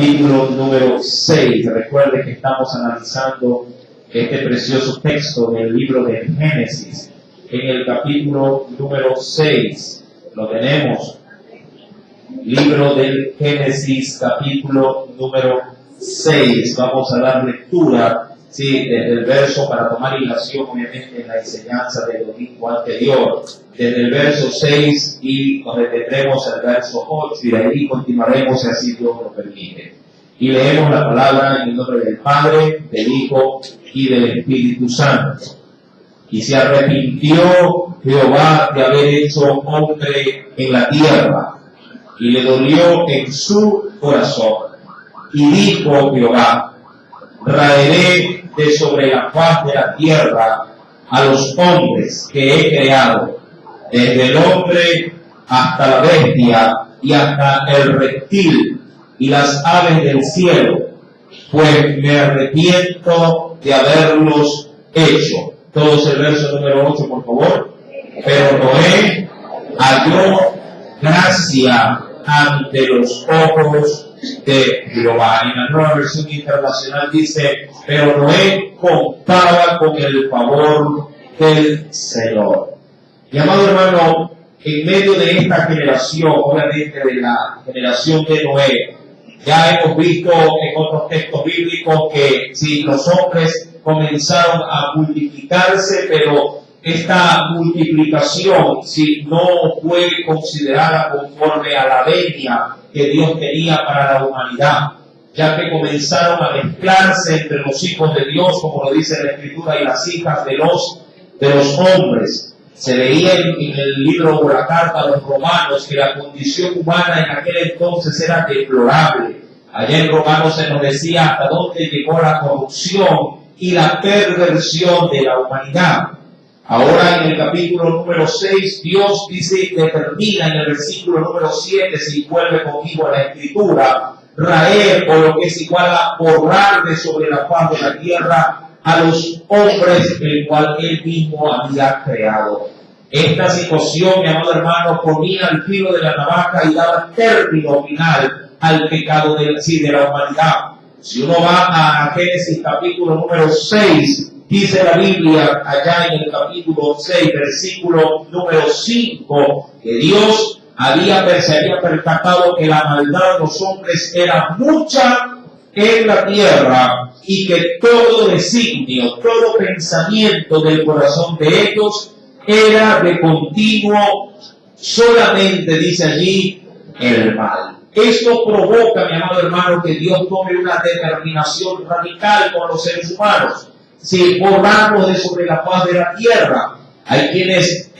capítulo número 6. Recuerde que estamos analizando este precioso texto del libro de Génesis. En el capítulo número 6 lo tenemos. Libro del Génesis, capítulo número 6. Vamos a dar lectura, desde el verso, para tomar ilación, obviamente, en la enseñanza del domingo anterior, desde el verso 6 y nos detendremos al verso 8, y de ahí continuaremos si así Dios lo permite. Y leemos la palabra en el nombre del Padre, del Hijo y del Espíritu Santo. Y se arrepintió Jehová de haber hecho hombre en la tierra, y le dolió en su corazón. Y dijo Jehová: raeré de sobre la faz de la tierra a los hombres que he creado, desde el hombre hasta la bestia y hasta el reptil y las aves del cielo, pues me arrepiento de haberlos hecho. Todos el verso número 8, por favor. Pero Noé halló gracia ante los ojos de Jehová. En la Nueva Versión Internacional dice: pero Noé contaba con el favor del Señor. Mi amado hermano, en medio de esta generación, obviamente de la generación de Noé, ya hemos visto en otros textos bíblicos que los hombres comenzaron a multiplicarse, pero esta multiplicación no fue considerada conforme a la venia que Dios tenía para la humanidad, ya que comenzaron a mezclarse entre los hijos de Dios, como lo dice la Escritura, y las hijas de los hombres. Se leía en el libro o la carta a los romanos que la condición humana en aquel entonces era deplorable. Allá en Romanos se nos decía hasta dónde llegó la corrupción y la perversión de la humanidad. Ahora en el capítulo número 6, Dios determina en el versículo número 7, si vuelve conmigo a la Escritura, raer, o lo que es igual a borrar de sobre la faz de la tierra a los hombres el cual Él mismo había creado. Esta situación, mi amado hermano, ponía al filo de la navaja y daba término final al pecado de la humanidad. Si uno va a Génesis capítulo número 6, dice la Biblia allá en el capítulo 6, versículo número 5, que Dios se había percatado que la maldad de los hombres era mucha en la tierra, y que todo designio, todo pensamiento del corazón de ellos era de continuo, solamente dice allí, el mal. Esto provoca, mi amado hermano, que Dios tome una determinación radical con los seres humanos. Borrarlos de sobre la faz de la tierra. Hay quienes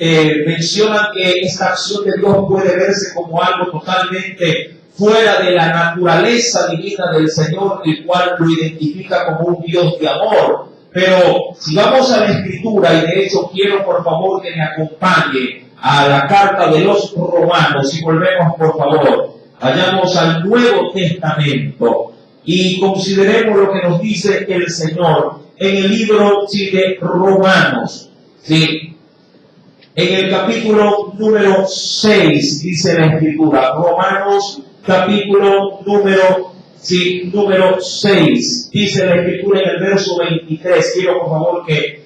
mencionan que esta acción de Dios puede verse como algo totalmente fuera de la naturaleza divina del Señor, el cual lo identifica como un Dios de amor. Pero si vamos a la Escritura, y de hecho quiero por favor que me acompañe a la carta de los Romanos, y volvemos por favor, vayamos al Nuevo Testamento y consideremos lo que nos dice el Señor en el libro de Romanos. En el capítulo número 6 dice la Escritura, Romanos capítulo número 6, dice la Escritura en el verso 23. Quiero por favor que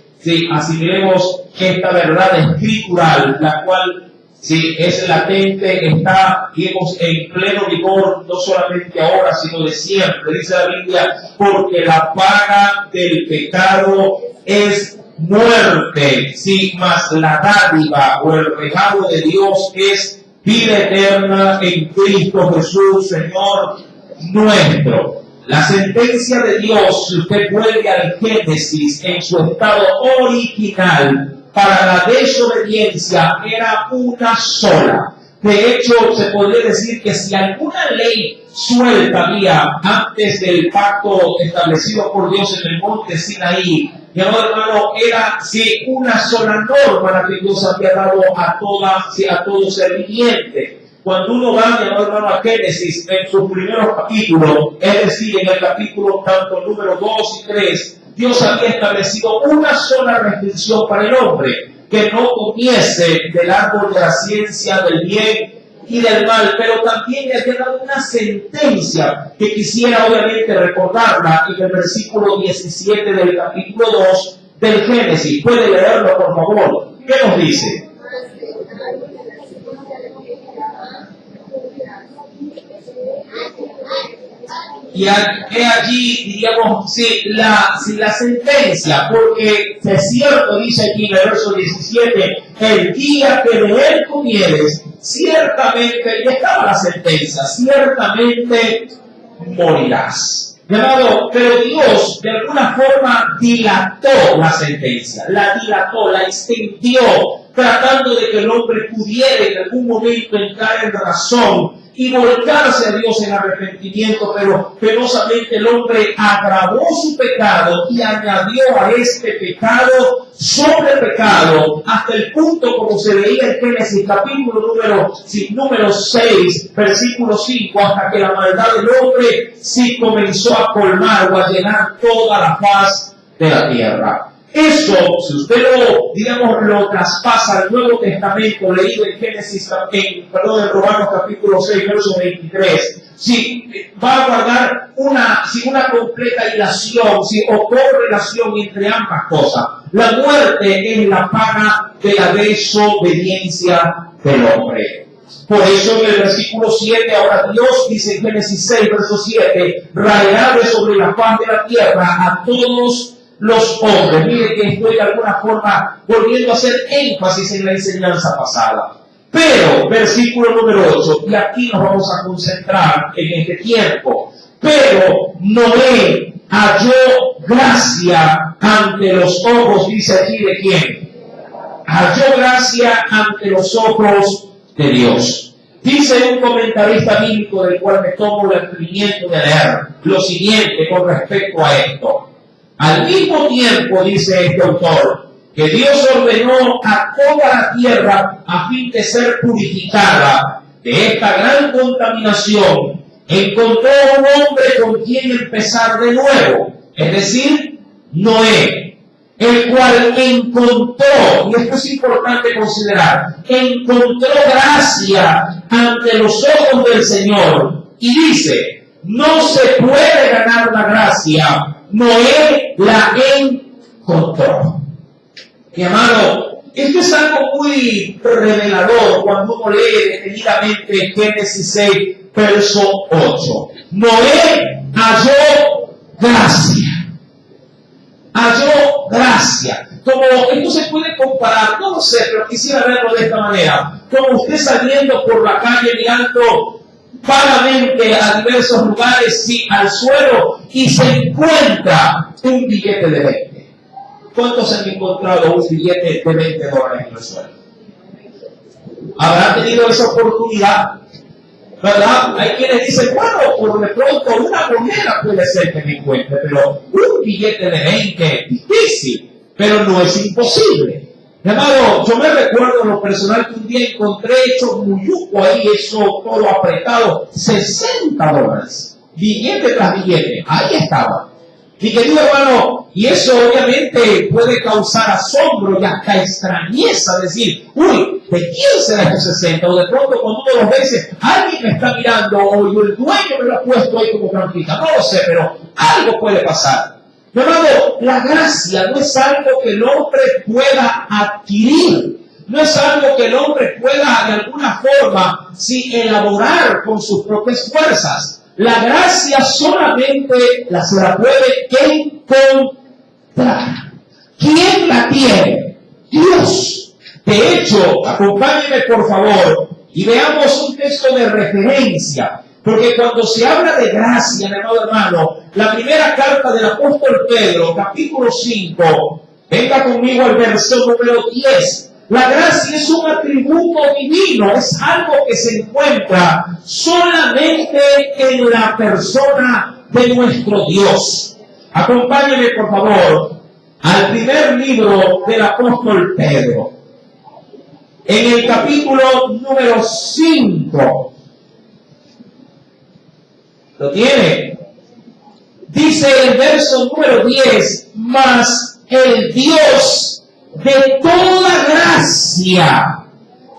asimilemos esta verdad escritural, la cual es latente, está, digamos, en pleno vigor, no solamente ahora, sino de siempre. Dice la Biblia: porque la paga del pecado es muerte, mas la dádiva o el regalo de Dios es vida eterna en Cristo Jesús, Señor nuestro. La sentencia de Dios, si usted vuelve al Génesis en su estado original, para la desobediencia era una sola. De hecho, se podría decir que si alguna ley suelta había antes del pacto establecido por Dios en el monte Sinaí, mi amado hermano, era una sola norma la que Dios había dado a todo ser viviente. Cuando uno va, mi amado hermano, a Génesis en sus primeros capítulos, es decir, en el capítulo tanto número 2 y 3, Dios había establecido una sola restricción para el hombre: que no comiese del árbol de la ciencia del bien y del mal, pero también le había dado una sentencia que quisiera obviamente recordarla en el versículo 17 del capítulo 2 del Génesis. ¿Puede leerlo, por favor? ¿Qué nos dice? Y allí, diríamos, la sentencia, porque es cierto, dice aquí en el verso 17, el día que de él comieres, ciertamente, y estaba la sentencia, ciertamente morirás. Llamado, pero Dios de alguna forma dilató la sentencia, la dilató, la extendió, tratando de que el hombre pudiera en algún momento entrar en razón y volcarse a Dios en arrepentimiento, pero penosamente el hombre agravó su pecado y añadió a este pecado sobre pecado, hasta el punto, como se veía en Génesis capítulo número 6, versículo 5, hasta que la maldad del hombre sí comenzó a colmar o a llenar toda la faz de la tierra. Eso, si usted lo traspasa al Nuevo Testamento, leído en Génesis, en Romanos capítulo 6, verso 23, va a guardar una completa ilación, o correlación entre ambas cosas. La muerte es la paga de la desobediencia del hombre. Por eso en el versículo 7, ahora Dios dice en Génesis 6, verso 7, raerá de sobre la faz de la tierra a todos los hombres. Mire que estoy de alguna forma volviendo a hacer énfasis en la enseñanza pasada. Pero, versículo número 8, y aquí nos vamos a concentrar en este tiempo. Pero Noé halló gracia ante los ojos, dice aquí, ¿de quién? Halló gracia ante los ojos de Dios. Dice un comentarista bíblico del cual me tomo el atrevimiento de leer lo siguiente con respecto a esto. Al mismo tiempo, dice este autor, que Dios ordenó a toda la tierra a fin de ser purificada de esta gran contaminación, encontró un hombre con quien empezar de nuevo, es decir, Noé, el cual encontró, y esto es importante considerar, encontró gracia ante los ojos del Señor, y dice, no se puede ganar la gracia, Noé la encontró. Mi amado, esto es algo muy revelador cuando uno lee detenidamente Génesis 6, verso 8. Noé halló gracia. Halló gracia. Como esto se puede comparar, no lo sé, pero quisiera verlo de esta manera. Como usted saliendo por la calle mirando vagamente a diversos lugares, al suelo, y se encuentra un billete de 20. ¿Cuántos han encontrado un billete de $20 en el suelo? ¿Habrán tenido esa oportunidad? ¿Verdad? Hay quienes dicen, bueno, por de pronto una moneda puede ser que me encuentre, pero un billete de 20 es difícil, pero no es imposible. Amado, yo me recuerdo en lo personal que un día encontré hecho muyuco ahí, eso todo apretado, $60, billete tras billete, ahí estaba. Mi querido hermano, y eso obviamente puede causar asombro y hasta extrañeza, decir, uy, ¿de quién será estos 60? O de pronto cuando uno los ve, alguien me está mirando, o el dueño me lo ha puesto ahí como plantita, no lo sé, pero algo puede pasar. Mi hermano, la gracia no es algo que el hombre pueda adquirir, no es algo que el hombre pueda de alguna forma elaborar con sus propias fuerzas. La gracia solamente se la puede encontrar. ¿Quién la tiene? Dios. De hecho, acompáñenme por favor y veamos un texto de referencia. Porque cuando se habla de gracia, mi amado hermano, la primera carta del apóstol Pedro, capítulo 5, venga conmigo al verso número 10. La gracia es un atributo divino, es algo que se encuentra solamente en la persona de nuestro Dios. Acompáñenme, por favor, al primer libro del apóstol Pedro. En el capítulo número 5. ¿Lo tiene? Dice el verso número 10, mas el Dios de toda gracia,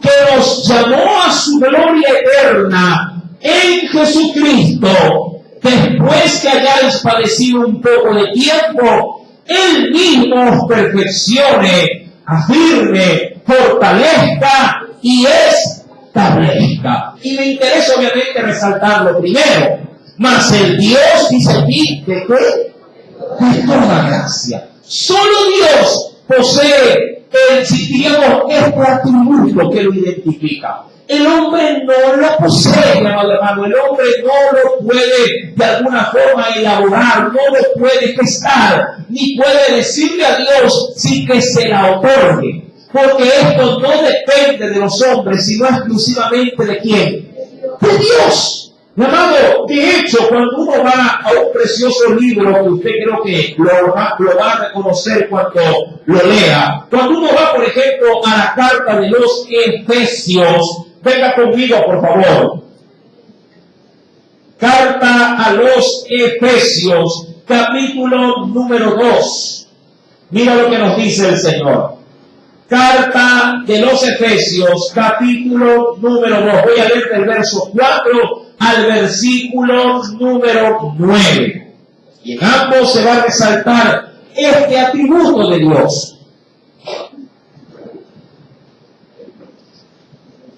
que nos llamó a su gloria eterna en Jesucristo, después que hayáis padecido un poco de tiempo, Él mismo os perfeccione, afirme, fortalezca y establezca. Y me interesa obviamente resaltarlo primero, mas el Dios, dice aquí, ¿de qué? De toda gracia. Solo Dios posee este atributo que lo identifica. El hombre no lo posee, mi amado hermano. El hombre no lo puede de alguna forma elaborar, no lo puede gestar, ni puede decirle a Dios sin que se la otorgue. Porque esto no depende de los hombres, sino exclusivamente de ¿quién? De Dios. Mi amado, de hecho, cuando uno va a un precioso libro, que usted creo que lo va a reconocer cuando lo lea, cuando uno va, por ejemplo, a la carta de los Efesios, venga conmigo, por favor. Carta a los Efesios, capítulo número 2. Mira lo que nos dice el Señor. Carta de los Efesios, capítulo número 2. Voy a leer del verso 4 al versículo número 9. Y en ambos se va a resaltar este atributo de Dios.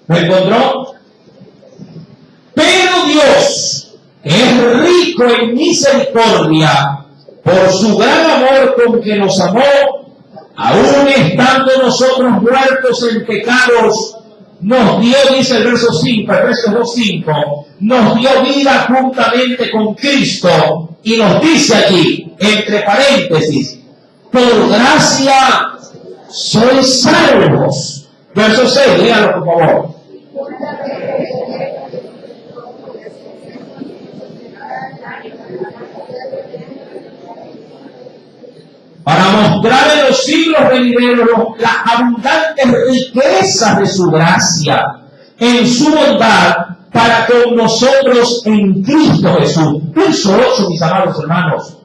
¿Lo encontró? Pero Dios es rico en misericordia por su gran amor con que nos amó, aún estando nosotros muertos en pecados, nos dio, dice el verso 5, Efesios 2:5, nos dio vida juntamente con Cristo, y nos dice aquí, entre paréntesis, por gracia sois salvos. Verso 6, léalo por favor. Para mostrar en los siglos venideros las abundantes riquezas de su gracia, en su bondad, para con nosotros en Cristo Jesús. Verso 8, mis amados hermanos.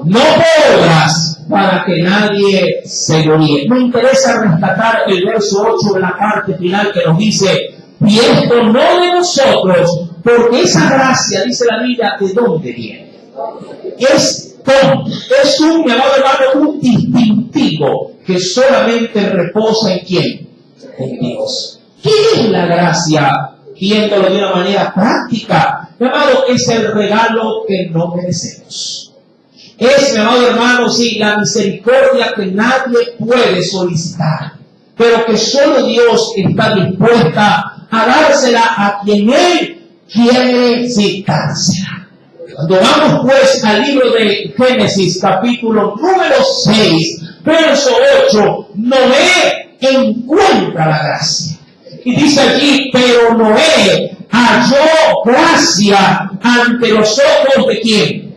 No por obras, para que nadie se gloríe. Me interesa rescatar el verso 8 de la parte final que nos dice: y esto no de nosotros, porque esa gracia, dice la Biblia, ¿de dónde viene? Es un, mi amado hermano, un distintivo que solamente reposa en ¿quién? En Dios. ¿Qué es la gracia? Viéndolo de una manera práctica, mi amado, es el regalo que no merecemos. Es, mi amado hermano, sí, la misericordia que nadie puede solicitar, pero que solo Dios está dispuesta a dársela a quien Él quiere dársela. Cuando vamos pues al libro de Génesis, capítulo número 6, verso 8, Noé encuentra la gracia. Y dice allí, pero Noé halló gracia ante los ojos de ¿quién?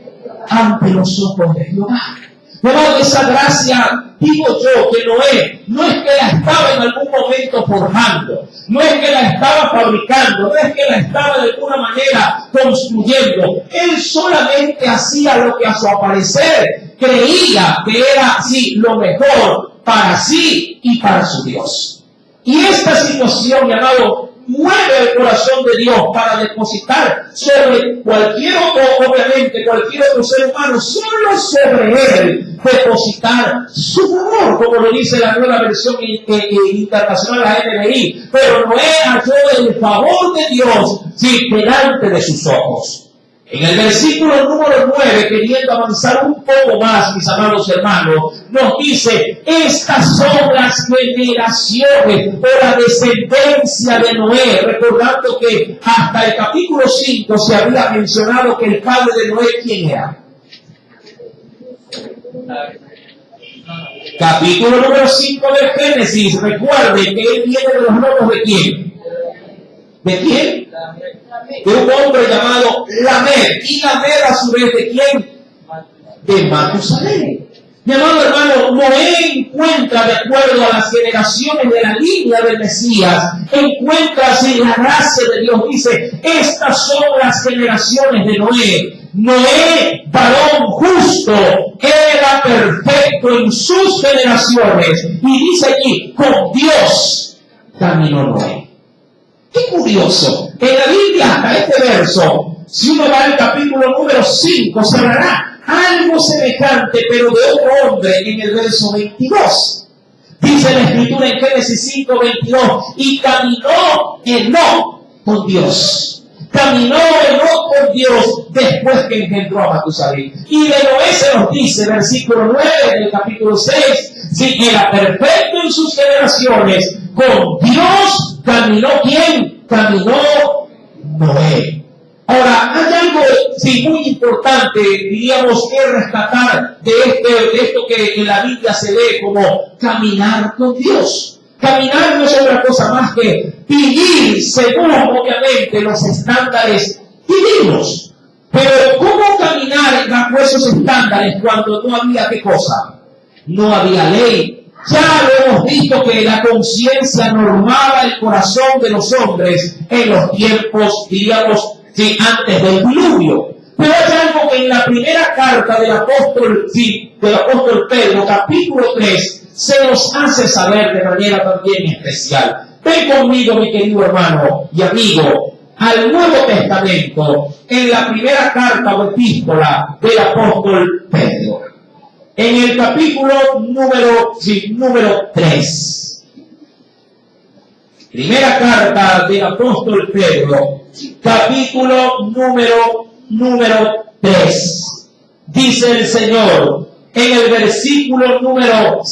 Ante los ojos de Jehová. Pero esa gracia, digo yo, que Noé no es que la estaba en algún momento forjando, no es que la estaba fabricando, no es que la estaba de alguna manera construyendo. Él solamente hacía lo que a su aparecer creía que era así lo mejor para sí y para su Dios. Y esta situación, mi amado, mueve el corazón de Dios para depositar sobre cualquier otro, obviamente, cualquier otro ser humano, solo sobre él, depositar su favor, como lo dice la nueva versión internacional, la NBI. Pero Noé halló el favor de Dios, sí, delante de sus ojos. En el versículo número 9, queriendo avanzar un poco más, mis amados hermanos, nos dice: estas son las generaciones o la descendencia de Noé, recordando que hasta el capítulo 5 se había mencionado que el padre de Noé, ¿quién era? Capítulo número 5 de Génesis, recuerden que él viene de los lomos de ¿quién? ¿De quién? De un hombre llamado Lamed. Y Lamed a su vez, ¿de quién? De Matusalén. Mi amado hermano, Noé encuentra, de acuerdo a las generaciones de la línea del Mesías, encuentra así la gracia de Dios. Dice, estas son las generaciones de Noé. Noé, varón justo, era perfecto en sus generaciones. Y dice allí, con Dios caminó Noé. Qué curioso. En la Biblia, hasta este verso, si uno va al capítulo número 5, se verá algo semejante, pero de otro hombre, en el verso 22. Dice la Escritura en Génesis 5, 22, y caminó Enoc con Dios. Caminó Enoc con Dios después que engendró a Matusalén. Y de Noé se nos dice, versículo 9 del capítulo 6, si era perfecto en sus generaciones, con Dios caminó ¿quién? Caminó Noé. Ahora, hay algo muy importante, diríamos, que rescatar de esto que en la Biblia se ve como caminar con Dios. Caminar no es otra cosa más que vivir según, obviamente, los estándares divinos. Pero, ¿cómo caminar bajo esos estándares cuando no había qué cosa? No había ley. Ya lo hemos visto que la conciencia normaba el corazón de los hombres en los tiempos, diríamos, antes del diluvio. Pero hay algo que en la primera carta del apóstol Pedro, capítulo 3, se nos hace saber de manera también especial. Ven conmigo, mi querido hermano y amigo, al Nuevo Testamento, en la primera carta o epístola del apóstol Pedro. En el capítulo número 3. Primera carta del apóstol Pedro, capítulo número 3. Dice el Señor, en el versículo número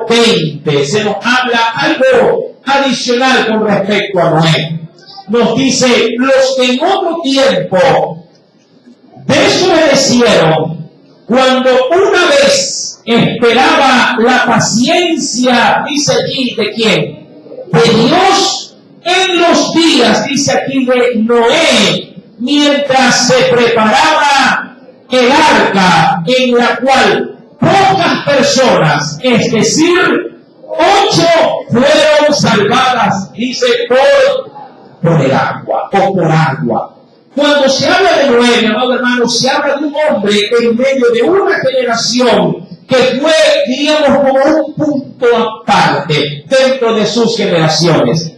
20, se nos habla algo adicional con respecto a Noé. Nos dice, los que en otro tiempo desobedecieron, cuando una vez esperaba la paciencia, dice allí, ¿de quién? De Dios, en los días, dice aquí, de Noé, mientras se preparaba el arca, en la cual pocas personas, es decir, 8 fueron salvadas, dice, por el agua, o por agua. Cuando se habla de Noé, mi amado hermano, se habla de un hombre en medio de una generación que fue, diríamos, como un punto aparte dentro de sus generaciones.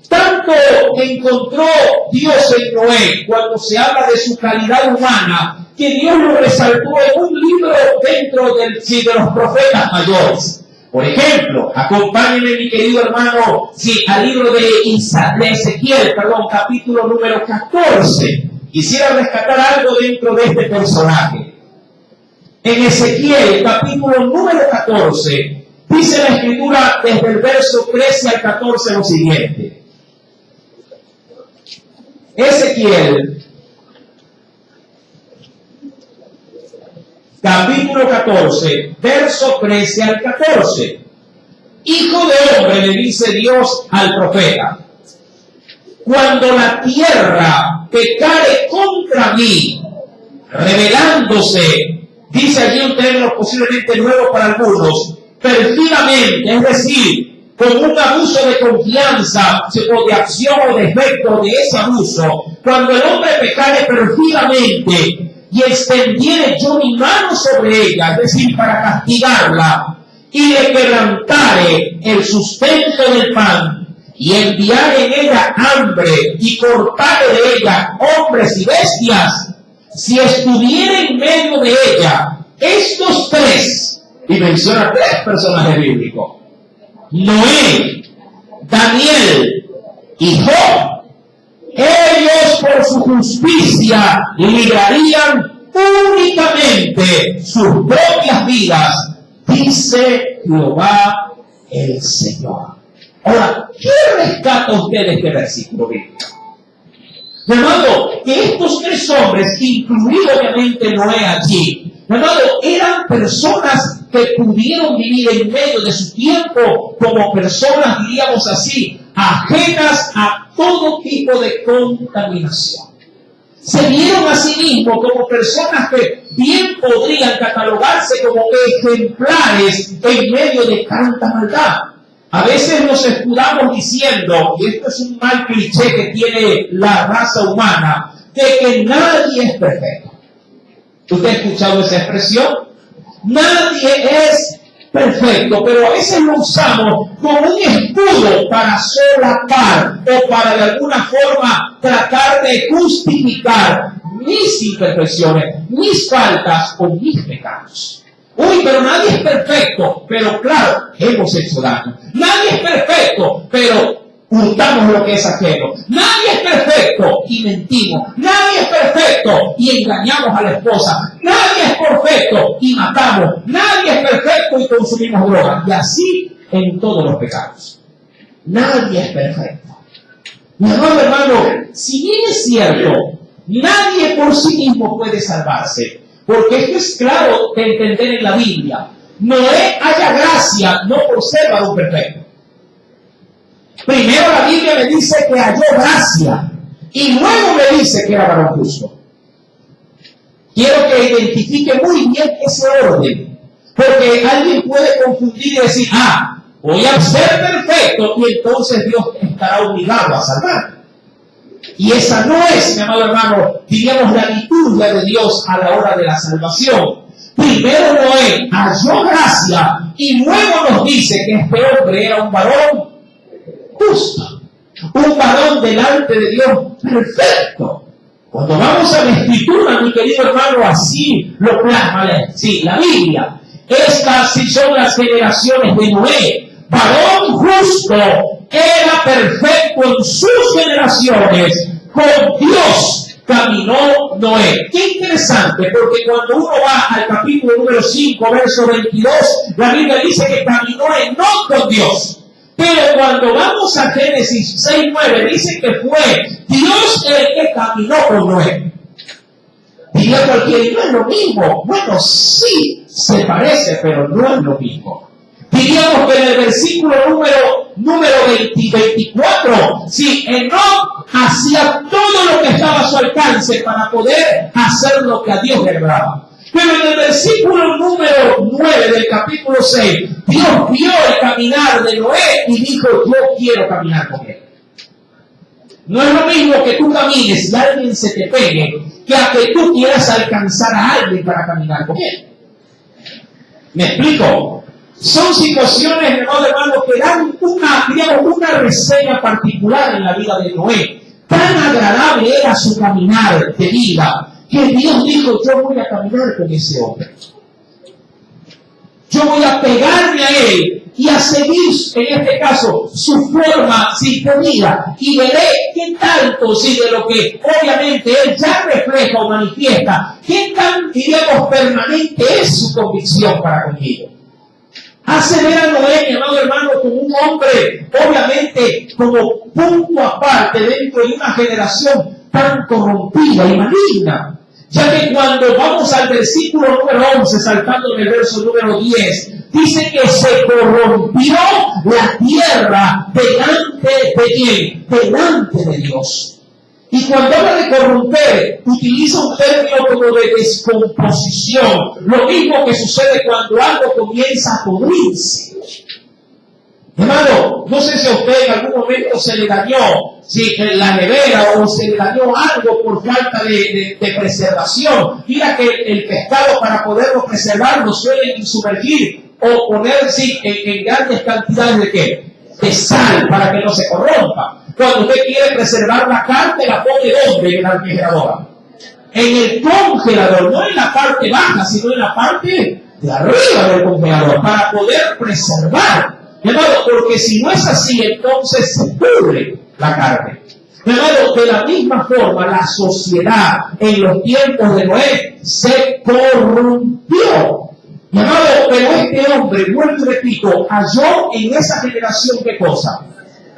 Tanto encontró Dios en Noé, cuando se habla de su calidad humana, que Dios lo resaltó en un libro dentro de los profetas mayores. Por ejemplo, acompáñenme, mi querido hermano, al libro de Ezequiel, capítulo número 14. Quisiera rescatar algo dentro de este personaje. En Ezequiel, capítulo número 14, dice la Escritura desde el verso 13 al 14 lo siguiente. Ezequiel, capítulo 14, verso 13 al 14. Hijo de hombre, le dice Dios al profeta, cuando la tierra pecare contra mí, rebelándose, dice allí un término posiblemente nuevo para algunos, perfidamente, es decir, con un abuso de confianza o de acción o de efecto de ese abuso, cuando el hombre pecare perfidamente y extendiere yo mi mano sobre ella, es decir, para castigarla, y le quebrantare el sustento del pan, y enviare en ella hambre, y cortare de ella hombres y bestias, si estuviera en medio de ella estos 3, y menciona 3 personajes bíblicos, Noé, Daniel y Job, ellos por su justicia librarían únicamente sus propias vidas, dice Jehová el Señor. Ahora, ¿qué rescata usted de este versículo bíblico? De modo que estos 3 hombres, incluido obviamente Noé allí, de modo eran personas que pudieron vivir en medio de su tiempo como personas, diríamos así, ajenas a todo tipo de contaminación. se vieron a sí mismos como personas que bien podrían catalogarse como ejemplares en medio de tanta maldad. A veces nos escudamos diciendo, y esto es un mal cliché que tiene la raza humana, de que nadie es perfecto. ¿Usted ha escuchado esa expresión? Nadie es perfecto, pero a veces lo usamos como un escudo para solapar o para de alguna forma tratar de justificar mis imperfecciones, mis faltas o mis pecados. Uy, pero nadie es perfecto, pero claro, hemos hecho daño. Nadie es perfecto, pero hurtamos lo que es ajeno. Nadie es perfecto y mentimos. Nadie es perfecto y engañamos a la esposa. Nadie es perfecto y matamos. Nadie es perfecto y consumimos drogas. Y así en todos los pecados. Nadie es perfecto. Mi amado hermano, si bien es cierto, nadie por sí mismo puede salvarse. Porque esto es claro de entender en la Biblia. Noé halla gracia no por ser varón perfecto. Primero la Biblia me dice que halló gracia y luego me dice que era varón justo. Quiero que identifique muy bien ese orden, porque alguien puede confundir y decir, voy a ser perfecto y entonces Dios estará obligado a salvar. Y esa no es, mi amado hermano, diríamos la liturgia de Dios a la hora de la salvación. Primero Noé halló gracia y luego nos dice que este hombre era un varón justo, un varón delante de Dios perfecto. Cuando vamos a la Escritura, mi querido hermano, así lo plasma la Biblia. Estas sí son las generaciones de Noé. Varón justo, era perfecto en sus generaciones. Con Dios caminó Noé. Qué interesante, porque cuando uno va al capítulo número 5, verso 22, la Biblia dice que caminó Enoc con Dios. Pero cuando vamos a Génesis 6:9, dice que fue Dios el que caminó con Noé. Diría cualquiera, no es lo mismo. Bueno, sí se parece, pero no es lo mismo. Diríamos que en el versículo número 24, sí, Enoc hacía todo lo que estaba a su alcance para poder hacer lo que a Dios le agradaba. Pero en el versículo número 9 del capítulo 6, Dios vio el caminar de Noé y dijo, yo quiero caminar con él. No es lo mismo que tú camines y alguien se te pegue, que a que tú quieras alcanzar a alguien para caminar con él. ¿Me explico? Son situaciones, hermano, que dan una reseña particular en la vida de Noé. Tan agradable era su caminar de vida, que Dios dijo, yo voy a caminar con ese hombre. Yo voy a pegarme a él y a seguir, en este caso, su forma de vida. Y veré qué tanto, de lo que obviamente él ya refleja o manifiesta, qué tan, diríamos, permanente es su convicción para conmigo. Hace ver a Noé, mi amado hermano, como un hombre, obviamente, como punto aparte dentro de una generación tan corrompida y maligna. Ya que cuando vamos al versículo número 11, saltando en el verso número 10, dice que se corrompió la tierra delante de quién? Delante de Dios. Y cuando habla de corromper, utiliza un término como de descomposición. Lo mismo que sucede cuando algo comienza a pudrirse. Hermano, no sé si a usted en algún momento se le dañó en la nevera o se le dañó algo por falta de preservación. Mira que el pescado, para poderlo preservar, lo suelen sumergir o poner en grandes cantidades de ¿qué? De sal para que no se corrompa. Cuando usted quiere preservar la carne, la pone ¿dónde? En la refrigeradora. En el congelador, no en la parte baja, sino en la parte de arriba del congelador, para poder preservar. Hermano, porque si no es así, entonces se pudre la carne. Hermano, de la misma forma, la sociedad en los tiempos de Noé se corrompió. Hermano, pero este hombre, vuelvo y repito, halló en esa generación ¿qué cosa?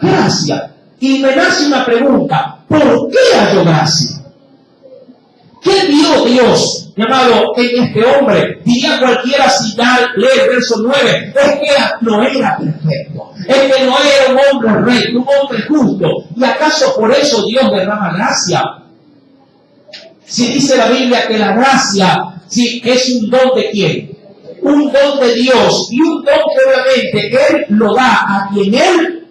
Gracia. Y me nace una pregunta, ¿por qué halló gracia? ¿Qué vio Dios, llamado, en este hombre? Diría cualquiera si ya lee el verso 9, es que no era perfecto, es que no era un hombre recto, un hombre justo. ¿Y acaso por eso Dios derrama gracia? Si dice la Biblia que la gracia, sí, es un don de quién, un don de Dios, y un don que obviamente Él lo da a quien Él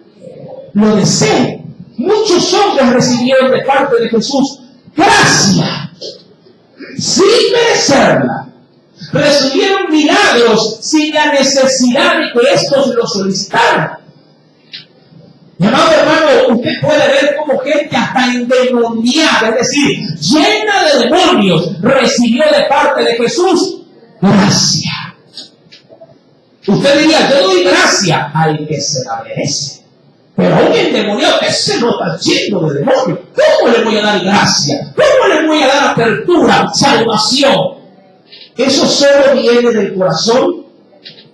lo desee. Muchos hombres recibieron de parte de Jesús gracia, sin merecerla. Recibieron milagros sin la necesidad de que estos lo solicitaran. Mi amado hermano, usted puede ver como gente hasta endemoniada, es decir, llena de demonios, recibió de parte de Jesús gracia. Usted diría, yo doy gracia al que se la merece. Pero a un endemoniado, ese no está lleno de demonios. ¿Cómo le voy a dar gracia? ¿Cómo le voy a dar apertura, salvación? Eso solo viene del corazón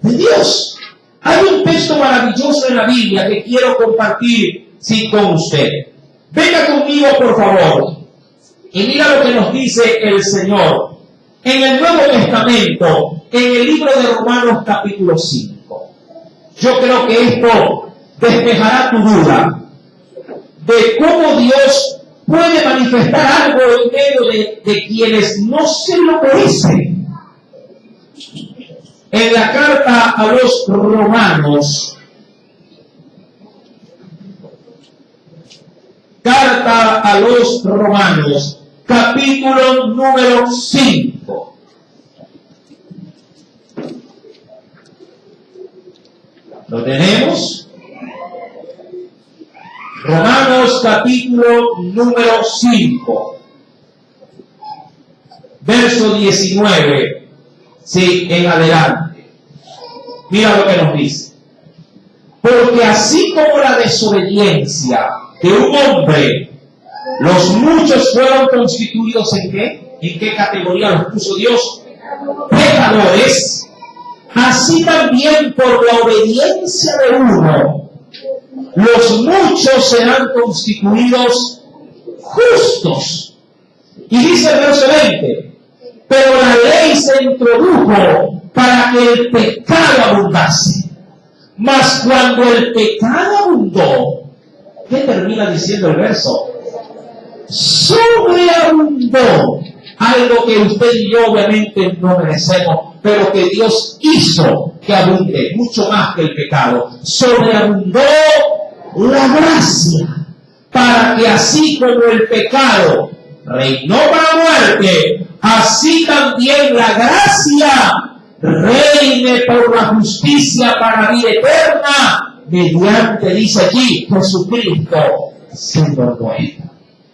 de Dios. Hay un texto maravilloso en la Biblia que quiero compartir con usted. Venga conmigo, por favor. Y mira lo que nos dice el Señor. En el Nuevo Testamento, en el libro de Romanos capítulo 5. Yo creo que esto despejará tu duda de cómo Dios puede manifestar algo en medio de quienes no se lo merecen. En la carta a los Romanos, capítulo número 5. ¿Lo tenemos? Romanos capítulo número 5, verso 19. Sí, en adelante. Mira lo que nos dice. Porque así como la desobediencia de un hombre, los muchos fueron constituidos ¿en qué? ¿En qué categoría los puso Dios? Pecadores. Así también por la obediencia de uno, los muchos serán constituidos justos. Y dice el verso 20. Pero la ley se introdujo para que el pecado abundase. Mas cuando el pecado abundó, ¿qué termina diciendo el verso? Sobreabundó. Algo que usted y yo obviamente no merecemos, pero que Dios hizo que abunde mucho más que el pecado. Sobreabundó la gracia, para que así como el pecado reinó para muerte, así también la gracia reine por la justicia para vida eterna, mediante, dice aquí, Jesucristo, siendo nuestro.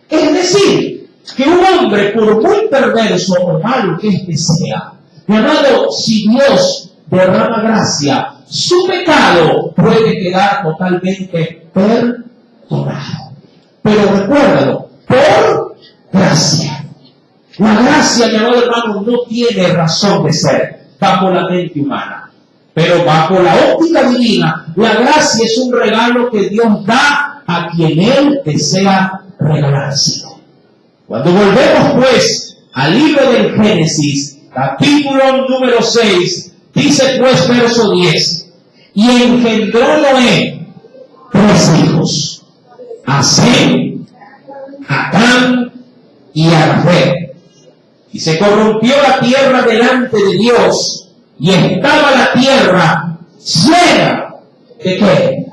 Es decir, que un hombre, por muy perverso o malo que éste sea, mi amado, si Dios derrama gracia, su pecado puede quedar totalmente perdonado. Pero recuérdalo, por gracia. La gracia, mi amado hermano, no tiene razón de ser bajo la mente humana. Pero bajo la óptica divina, la gracia es un regalo que Dios da a quien Él desea regalárselo. Cuando volvemos pues al libro del Génesis, capítulo número 6, dice pues verso 10, y engendró Noé 3 hijos, a Sem, a Cam y a Jafet. Y se corrompió la tierra delante de Dios, y estaba la tierra llena de ¿qué?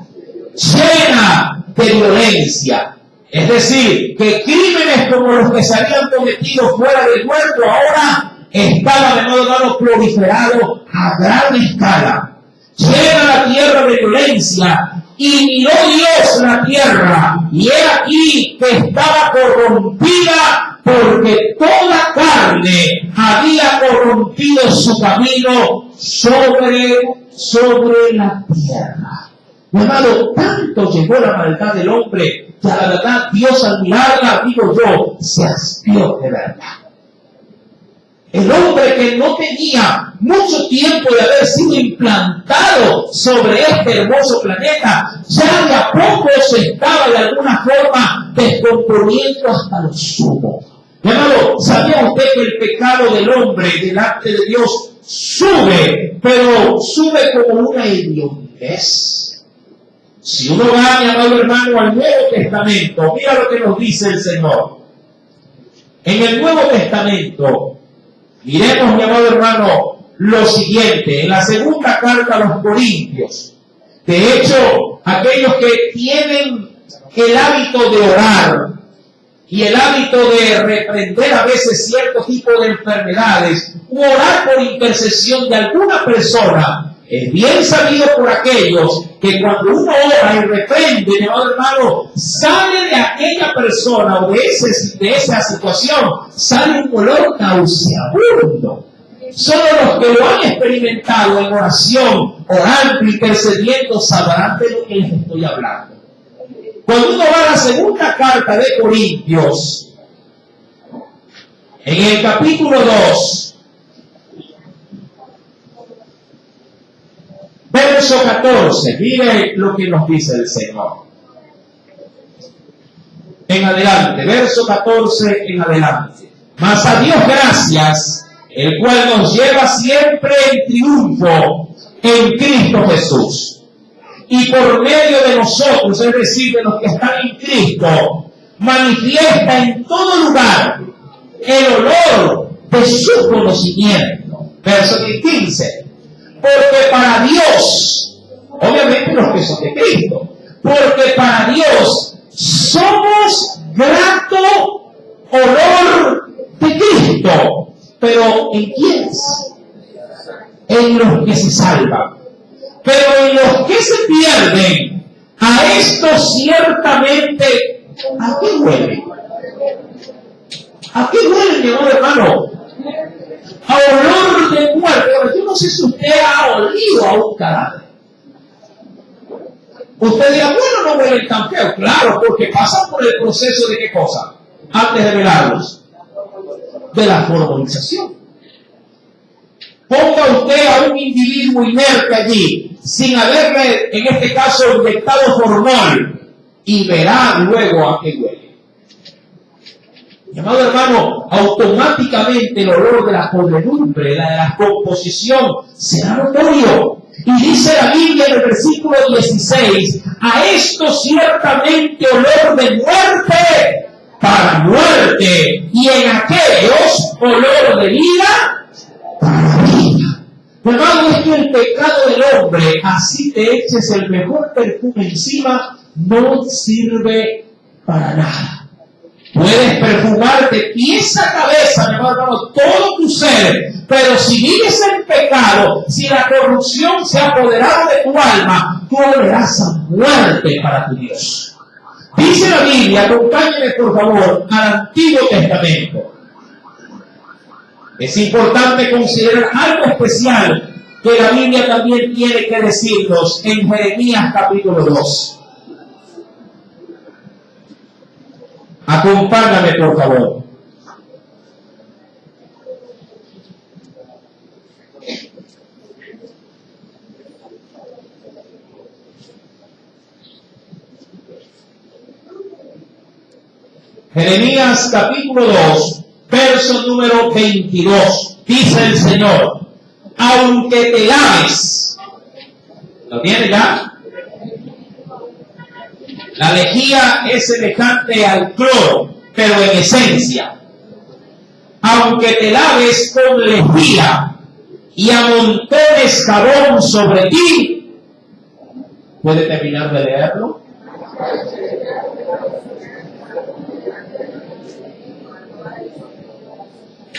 Llena de violencia. Es decir, que crímenes como los que se habían cometido fuera del huerto ahora estaban de modo proliferados a gran escala. Llena la tierra de violencia, y miró Dios la tierra, y he aquí que estaba corrompida, porque toda carne había corrompido su camino sobre la tierra. Mi amado, tanto llegó la maldad del hombre que a la verdad Dios al mirarla, digo yo, se hastió de verla. El hombre que no tenía mucho tiempo de haber sido implantado sobre este hermoso planeta, ya de a poco se estaba de alguna forma descomponiendo hasta lo sumo. Mi amado, ¿sabía usted que el pecado del hombre delante de Dios sube, pero sube como una idiotez? Si uno va, mi amado hermano, al Nuevo Testamento, mira lo que nos dice el Señor. En el Nuevo Testamento, miremos, mi amado hermano, lo siguiente, en la segunda carta a los Corintios. De hecho, aquellos que tienen el hábito de orar y el hábito de reprender a veces cierto tipo de enfermedades, o orar por intercesión de alguna persona, es bien sabido por aquellos que cuando uno ora y reprende, mi amado hermano, sale de aquella persona o de esa situación, sale un olor nauseabundo. Solo los que lo han experimentado en oración, orando, intercediendo, sabrán de lo que les estoy hablando. Cuando uno va a la segunda carta de Corintios, en el capítulo 2, verso 14, mire lo que nos dice el Señor. En adelante, verso 14 en adelante. Mas a Dios gracias, el cual nos lleva siempre en triunfo en Cristo Jesús. Y por medio de nosotros, es decir, de los que están en Cristo, manifiesta en todo lugar el olor de su conocimiento. Verso 15. Porque para Dios, obviamente los que son de Cristo, porque para Dios somos grato olor de Cristo. Pero ¿en quiénes? En los que se salvan. Pero en los que se pierden, a estos ciertamente, ¿a qué huele? ¿A qué huele, mi amor hermano? A olor de muerte. Yo no sé si usted ha olido a un cadáver. Usted dirá, bueno, no huelen tan feo. Claro, porque pasan por el proceso de ¿qué cosa? Antes de velarlos. De la formalización. Ponga usted a un individuo inerte allí, sin haberle, en este caso, inyectado formol, y verá luego a qué huele. Mi amado hermano, automáticamente el olor de la podredumbre, de la composición, será notorio. Y dice la Biblia en el versículo 16, a esto ciertamente olor de muerte para muerte, y en aquellos olor de vida para vida. Hermano, es que el pecado del hombre, así te eches el mejor perfume encima, no sirve para nada. Puedes perfumar de pies a cabeza, mi hermano, todo tu ser, pero si vives en pecado, si la corrupción se ha apoderado de tu alma, tú olerás a muerte para tu Dios. Dice la Biblia, acompáñenme por favor al Antiguo Testamento. Es importante considerar algo especial que la Biblia también tiene que decirnos en Jeremías capítulo 2. Acompáñame por favor. Jeremías capítulo 2, verso número 22. Dice el Señor, aunque te laves, ¿lo tiene ya? La lejía es semejante al cloro, pero en esencia. Aunque te laves con lejía y amontones jabón sobre ti, ¿puede terminar de leerlo?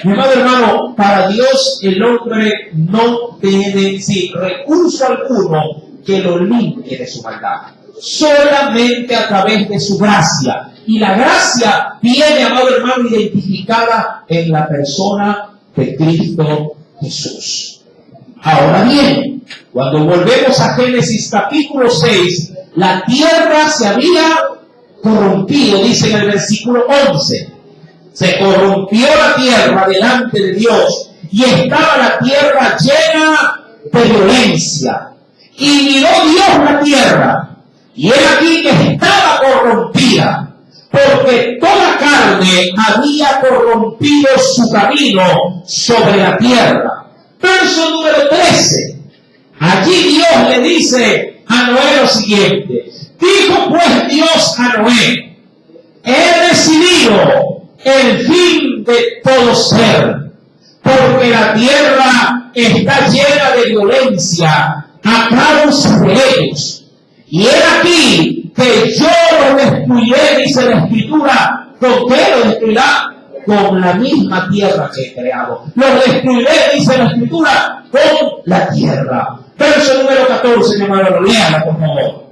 Mi amado hermano, para Dios el hombre no tiene recurso alguno que lo limpie de su maldad. Solamente a través de su gracia. Y la gracia viene, amado hermano, identificada en la persona de Cristo Jesús. Ahora bien, cuando volvemos a Génesis capítulo 6, la tierra se había corrompido, dice en el versículo 11. Se corrompió la tierra delante de Dios y estaba la tierra llena de violencia. Y miró Dios la tierra, y era aquí que estaba corrompida, porque toda carne había corrompido su camino sobre la tierra. Verso número 13. Allí Dios le dice a Noé lo siguiente. Dijo pues Dios a Noé, he decidido el fin de todo ser, porque la tierra está llena de violencia a causa de ellos. Y he aquí que yo lo destruiré, dice la Escritura. ¿Con qué lo destruirá? Con la misma tierra que he creado. Lo destruiré, dice la Escritura, con la tierra. Verso número 14, mi hermano, léala, por favor.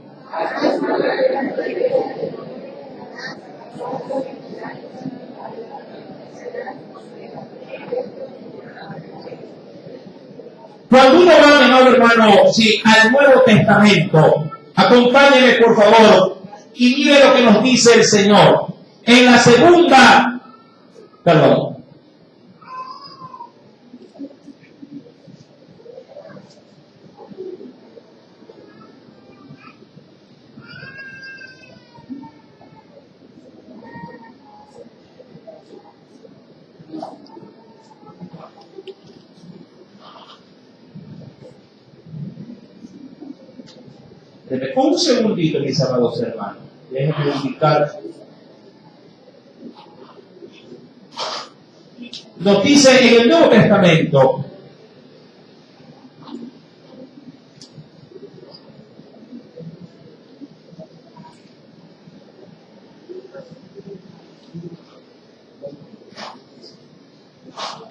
Cuando uno va, mi amado hermano, sí, al Nuevo Testamento, acompáñeme por favor y mire lo que nos dice el Señor. En la segunda, perdón. Un segundito, mis amados hermanos. Déjenme indicar. Nos dice en el Nuevo Testamento,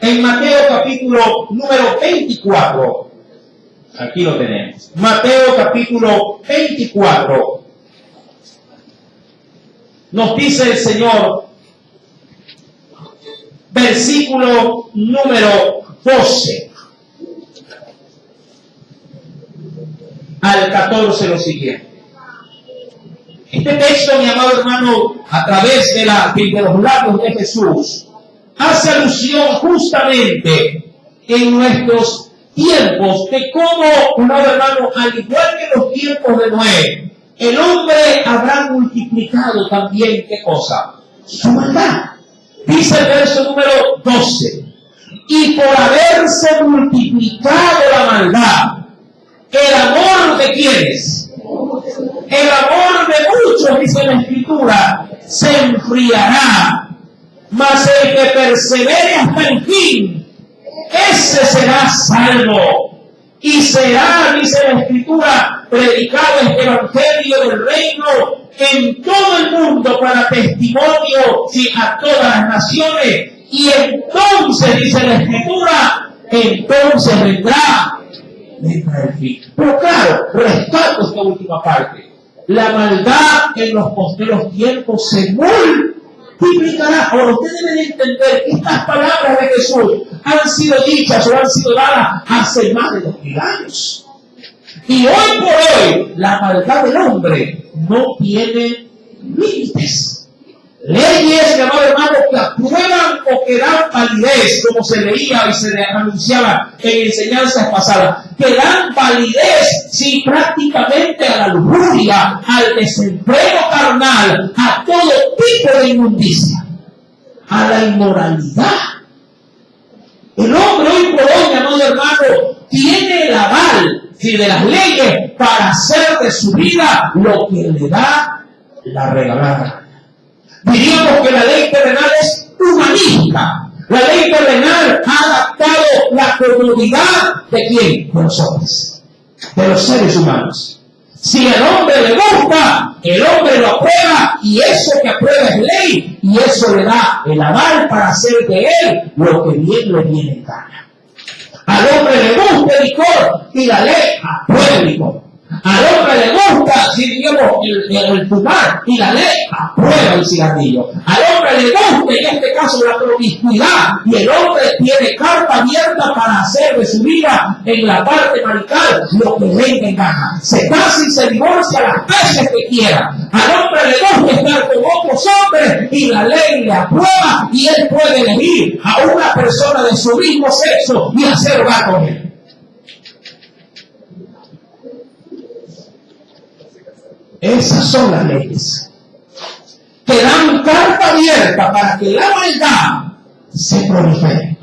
en Mateo capítulo número 24, aquí lo tenemos, Mateo capítulo 24, nos dice el Señor, versículo número 12 al 14, lo siguiente. Este texto, mi amado hermano, a través de los labios de Jesús, hace alusión justamente en nuestros tiempos, de cómo, amado hermano, al igual que en los tiempos de Noé, el hombre habrá multiplicado también, ¿qué cosa? Su maldad. Dice el verso número 12, y por haberse multiplicado la maldad, el amor de quienes, el amor de muchos, dice la Escritura, se enfriará, mas el que persevere hasta el fin, ese será salvo. Y será, dice la Escritura, predicado este evangelio del reino en todo el mundo para testimonio a todas las naciones. Y entonces, dice la Escritura, entonces vendrá el fin. Pero claro, rescato esta última parte. La maldad en los posteros tiempos se multiplicará. Ahora, usted debe entender que estas palabras de Jesús han sido dichas o han sido dadas hace más de 2000 años. Y hoy por hoy, la maldad del hombre no tiene límites. Leyes, mi amado hermano, que aprueban o que dan validez, como se leía y se anunciaba en enseñanzas pasadas, que dan validez, sí, prácticamente a la lujuria, al desempleo carnal, a todo tipo de inmundicia, a la inmoralidad. El hombre hoy por hoy, mi amado hermano, tiene el aval de las leyes para hacer de su vida lo que le da la regalada. Diríamos que la ley terrenal es humanista. La ley terrenal ha adaptado la comodidad de quién? De los hombres, de los seres humanos. Si al hombre le gusta, el hombre lo aprueba, y eso que aprueba es ley, y eso le da el aval para hacer de él lo que bien le viene en gana. Al hombre le gusta el licor, y la ley aprueba el licor. Al hombre le gusta, si digamos, el fumar, y la ley aprueba el cigarrillo. Al hombre le gusta, en este caso, la promiscuidad, y el hombre tiene carta abierta para hacer de su vida en la parte marital lo que le encaja. Se casa y se divorcia las veces que quiera. Al hombre le gusta estar con otros hombres, y la ley le aprueba, y él puede elegir a una persona de su mismo sexo y hacer hogar con él. Esas son las leyes que dan carta abierta para que la maldad se prolifere.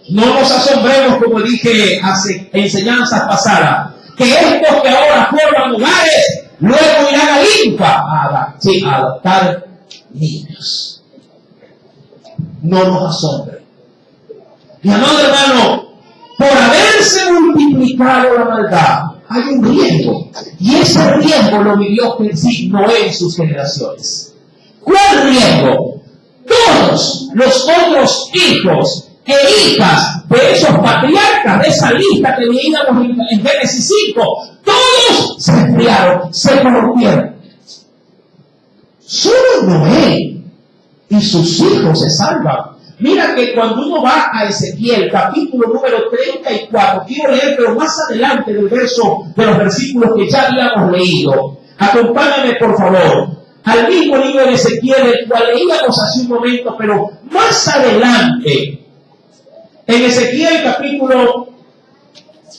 No nos asombremos, como dije hace enseñanzas pasadas, que estos que ahora forman hogares luego irán al INPA a adoptar niños. no nos asombre. Mi amado hermano, por haberse multiplicado la maldad, hay un riesgo. Y ese riesgo lo vivió Noé en sus generaciones. ¿Cuál riesgo? Todos los otros hijos e hijas de esos patriarcas, de esa lista que leíamos en Génesis 5, todos se enfriaron, se corrompieron. Solo Noé y sus hijos se salvan. Mira que cuando uno va a Ezequiel, capítulo número 34, quiero leer, pero más adelante del verso, de los versículos que ya habíamos leído. Acompáñame, por favor, al mismo libro de Ezequiel, el cual leíamos hace un momento, pero más adelante, en Ezequiel, capítulo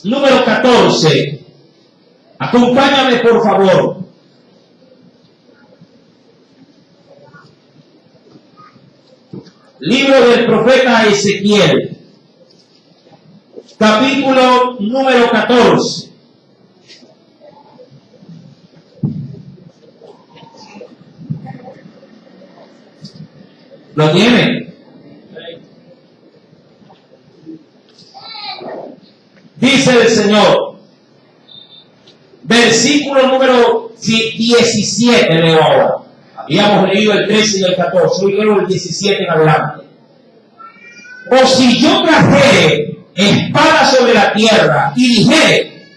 número 14. Acompáñame, por favor. Libro del profeta Ezequiel, capítulo número 14. ¿Lo tienen? Dice el Señor, versículo número 17, leo ahora. Habíamos leído el 13 y el 14, hoy leo el 17 en adelante. O si yo trajere espada sobre la tierra y dijere,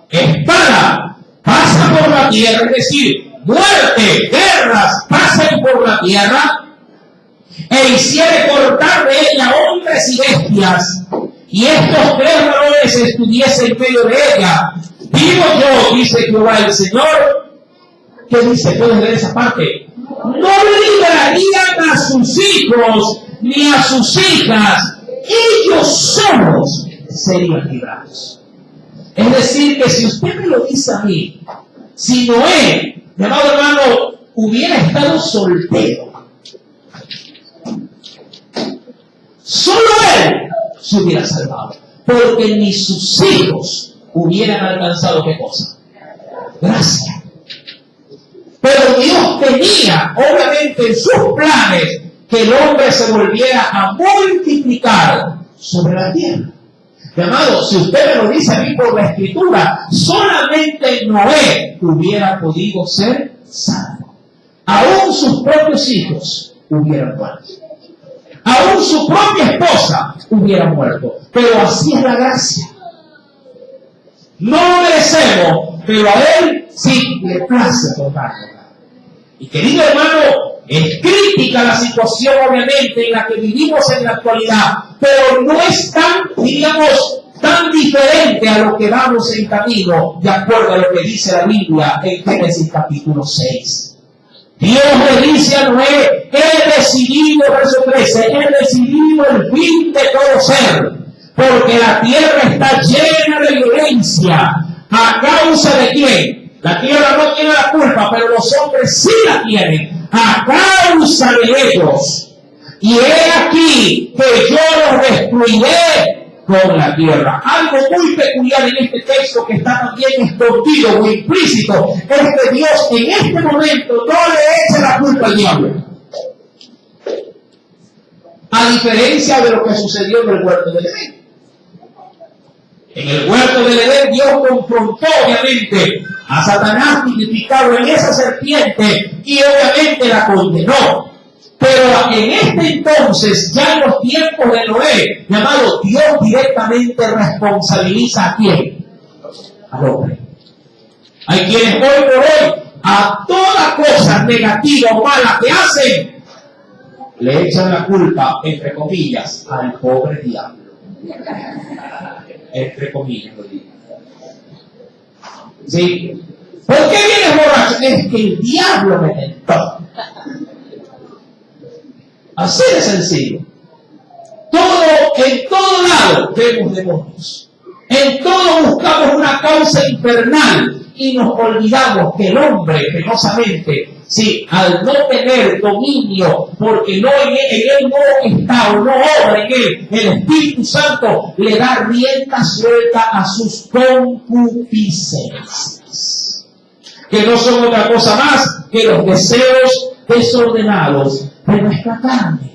espada, pasa por la tierra, es decir, muerte, guerras, pasen por la tierra, e hiciere cortar de ella hombres y bestias, y estos 3 varones estuviesen en medio de ella, digo yo, dice Jehová el Señor. ¿Qué dice? ¿Puedes leer esa parte? No librarían a sus hijos ni a sus hijas, ellos solos serían librados. Es decir, que si usted me lo dice a mí, si Noé, mi amado hermano, hubiera estado soltero, solo él se hubiera salvado, porque ni sus hijos hubieran alcanzado ¿qué cosa? Gracia. Pero Dios tenía, obviamente, en sus planes, que el hombre se volviera a multiplicar sobre la tierra. Mi amado, si usted me lo dice a mí por la Escritura, solamente Noé hubiera podido ser salvo. Aún sus propios hijos hubieran muerto. Aún su propia esposa hubiera muerto. Pero así es la gracia. No lo merecemos, pero a Él sí le place tomarlo. Y querido hermano, es crítica la situación obviamente en la que vivimos en la actualidad, pero no es tan, diríamos, tan diferente a lo que vamos en camino, de acuerdo a lo que dice la Biblia en Génesis capítulo 6. Dios le dice a Noé, he decidido, verso 13, he decidido el fin de todo ser, porque la tierra está llena de violencia. ¿A causa de quién? La tierra no tiene la culpa, pero los hombres sí la tienen, a causa de ellos. Y he aquí que yo los destruiré con la tierra. Algo muy peculiar en este texto que está también escondido o implícito es que Dios en este momento no le echa la culpa al diablo. A diferencia de lo que sucedió en el huerto del Edén. En el huerto del Edén Dios confrontó obviamente a Satanás tipificado en esa serpiente y obviamente la condenó. Pero en este entonces, ya en los tiempos de Noé, llamado, Dios directamente responsabiliza a quién? Al hombre. Hay quienes hoy por hoy, a toda cosa negativa o mala que hacen, le echan la culpa, entre comillas, al pobre diablo. Entre comillas, lo digo. ¿Sí? ¿Por qué vienes borracho? Es que el diablo me tentó. Así de sencillo. En todo lado vemos demonios. En todo buscamos una causa infernal y nos olvidamos que el hombre, penosamente, sí, al no tener dominio, porque no en él no está o no obra en él, el Espíritu Santo le da rienda suelta a sus concupiscencias, que no son otra cosa más que los deseos desordenados de nuestra carne.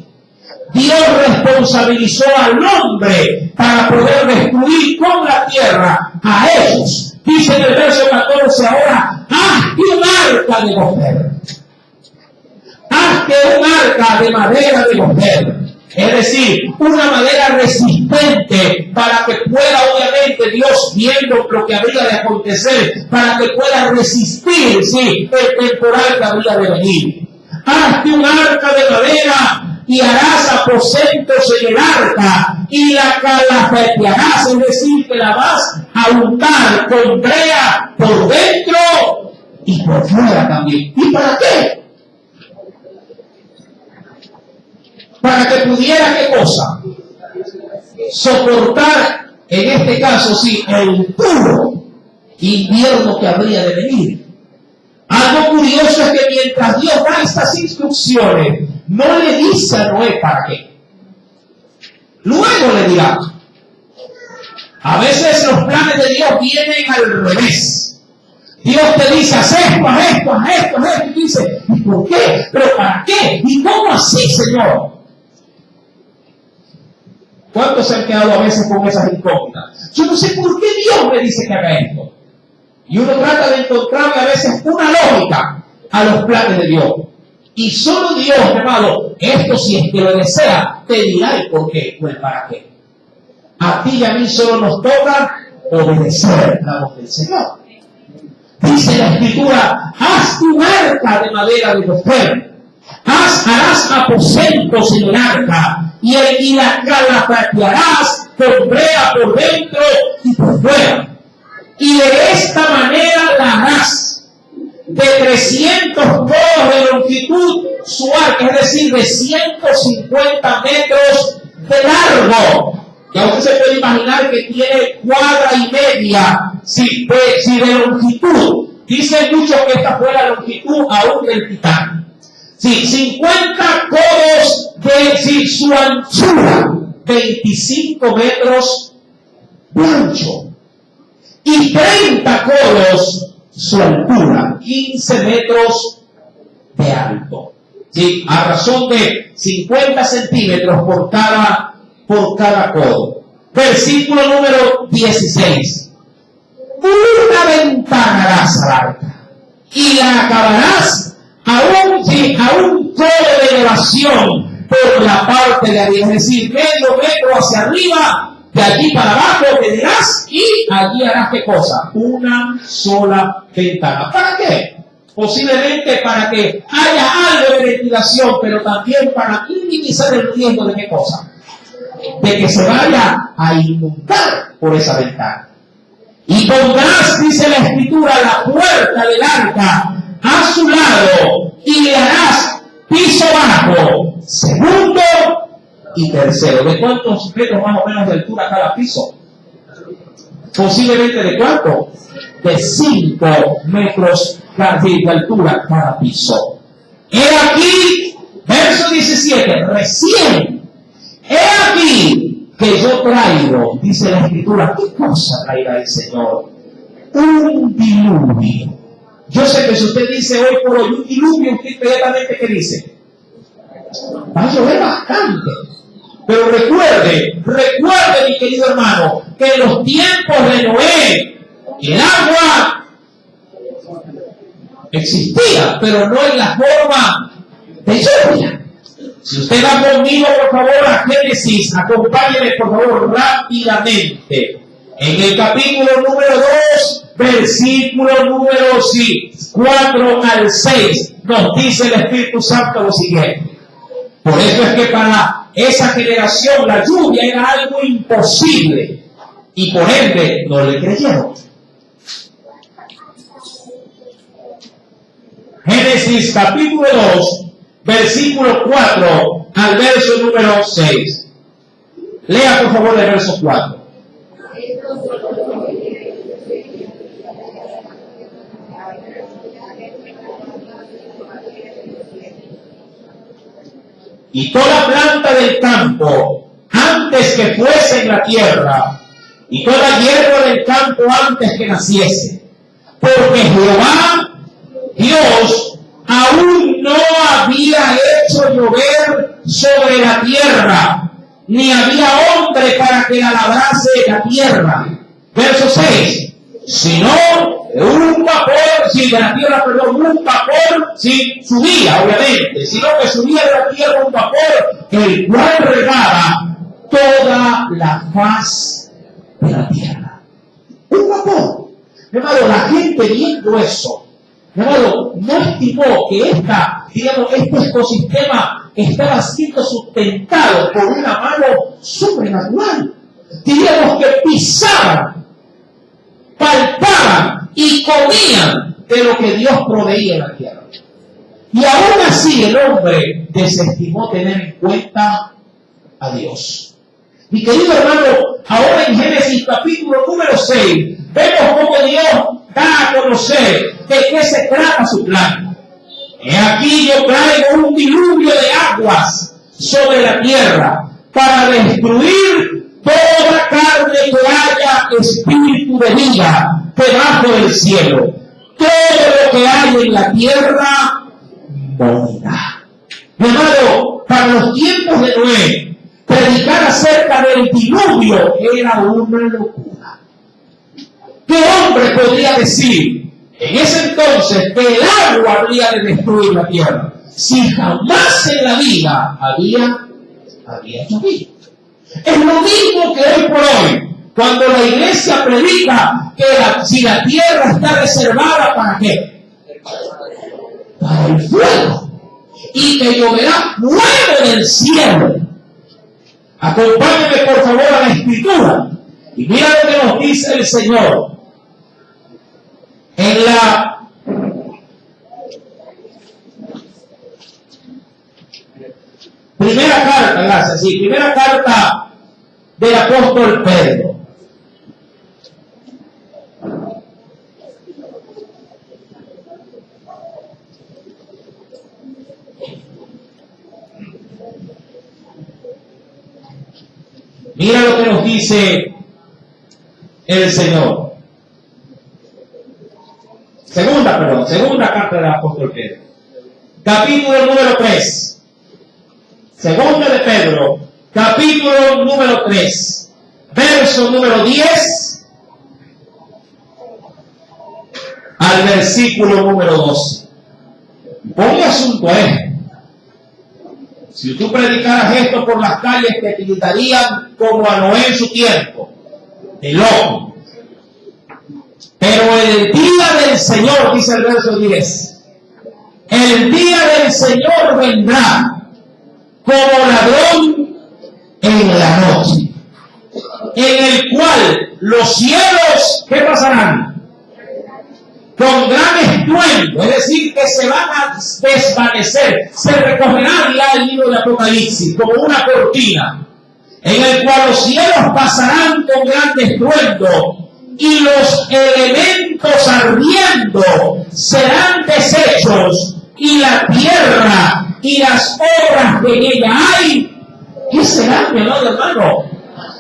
Dios responsabilizó al hombre para poder destruir con la tierra a ellos. Dice en el verso 14, ahora, hazte un arca de mujer. Hazte un arca de madera de mujer. Es decir, una madera resistente para que pueda, obviamente, Dios viendo lo que habría de acontecer, para que pueda resistir, sí, el temporal que habría de venir. Hazte un arca de madera y harás aposentos en el arca y la calafatearás, es decir, que la vas a untar con brea por dentro y por fuera también. ¿Y para qué? Para que pudiera, ¿qué cosa? Soportar, en este caso, sí, el duro invierno que habría de venir. Algo curioso es que mientras Dios da estas instrucciones, no le dice a Noé para qué. Luego le dirá. A veces los planes de Dios vienen al revés. Dios te dice, haz esto, haz esto, haz esto, haz esto. Y tú dices, ¿y por qué? ¿Pero para qué? ¿Y cómo así, Señor? ¿Cuántos se han quedado a veces con esas incógnitas? Yo no sé por qué Dios me dice que haga esto. Y uno trata de encontrarle a veces una lógica a los planes de Dios. Y solo Dios, hermano, esto si es que lo desea, te dirá el por qué o el para qué. A ti y a mí solo nos toca obedecer la voz del Señor. Dice la Escritura, haz tu arca de madera de mujer. Harás aposentos en el arca y la calafatearás con brea por dentro y por fuera. Y de esta manera la harás de 300 codos de longitud su arca, es decir, de 150 metros de largo. Ya usted se puede imaginar que tiene cuadra y media si de longitud. Dicen muchos que esta fue la longitud aún del Titán. Sí, 50 codos de su anchura, 25 metros de ancho. Y 30 codos su altura, 15 metros de alto. ¿Sí? A razón de 50 centímetros por cada codo. Versículo número 16. Una ventana harás al arca y la acabarás a un codo de elevación por la parte de arriba, es decir, medio metro hacia arriba. De allí para abajo te dirás y allí harás ¿qué cosa? Una sola ventana. ¿Para qué? Posiblemente para que haya algo de ventilación, pero también para minimizar el riesgo de ¿qué cosa? De que se vaya a inundar por esa ventana. Y pondrás, dice la Escritura, la puerta del arca a su lado y le harás piso bajo, segundo y tercero. ¿De cuántos metros más o menos de altura cada piso? Posiblemente ¿de cuánto? De 5 metros de altura cada piso. He aquí, verso 17, recién, he aquí que yo traigo, dice la Escritura, ¿qué cosa traerá el Señor? Un diluvio. Yo sé que si usted dice hoy por hoy un diluvio, usted inmediatamente ¿qué dice? Va a llover bastante. Pero recuerde, mi querido hermano, que en los tiempos de Noé, el agua existía, pero no en la forma de lluvia. Si usted va conmigo, por favor, a Génesis, acompáñeme, por favor, rápidamente. En el capítulo número 2, versículo número 4 al 6, nos dice el Espíritu Santo lo siguiente. Por eso es que para esa generación la lluvia era algo imposible y por ende no le creyeron. Génesis capítulo 2, versículo 4 al verso número 6. Lea por favor el verso 4. Y toda planta del campo antes que fuese en la tierra, y toda hierba del campo antes que naciese, porque Jehová Dios aún no había hecho llover sobre la tierra, ni había hombre para que la labrase la tierra. Verso 6. Sino un vapor, si de la tierra, perdón, un vapor, si subía, obviamente, sino que subía de la tierra un vapor, el cual regaba toda la faz de la tierra. Un vapor. Mi hermano, la gente viendo eso, mi hermano, no estimó que este ecosistema estaba siendo sustentado por una mano sobrenatural. Diríamos que pisaban, palpaban y comían de lo que Dios proveía en la tierra. Y aún así el hombre desestimó tener en cuenta a Dios. Mi querido hermano, ahora en Génesis capítulo número 6, vemos cómo Dios da a conocer de qué se trata su plan. He aquí yo traigo un diluvio de aguas sobre la tierra para destruir toda carne que haya espíritu de vida debajo del cielo. Todo lo que hay en la tierra morirá. Mi hermano, para los tiempos de Noé, predicar acerca del diluvio era una locura. ¿Qué hombre podría decir en ese entonces que el agua habría de destruir la tierra si jamás en la vida había llovido? Es lo mismo que hoy por hoy, cuando la iglesia predica que si la tierra está reservada ¿para qué? Para el fuego, y que lloverá fuego del cielo. Acompáñenme por favor a la escritura y mira lo que nos dice el Señor en la primera carta, gracias, sí, primera carta del apóstol Pedro. Mira lo que nos dice el Señor. Segunda carta del apóstol Pedro. Capítulo número 3. Segunda de Pedro, capítulo número 3, verso número 10 al versículo número 12. Ponle asunto a esto. Si tú predicaras esto por las calles, te gritarían como a Noé en su tiempo, de loco. Pero el día del Señor, dice el verso 10, el día del Señor vendrá como ladrón en la noche, en el cual los cielos, ¿qué pasarán? Con gran estruendo, es decir, que se van a desvanecer, se recogerá ya el libro de Apocalipsis como una cortina, en el cual los cielos pasarán con gran estruendo y los elementos ardiendo serán deshechos, y la tierra y las obras que en ella hay, ¿qué serán, mi amado hermano?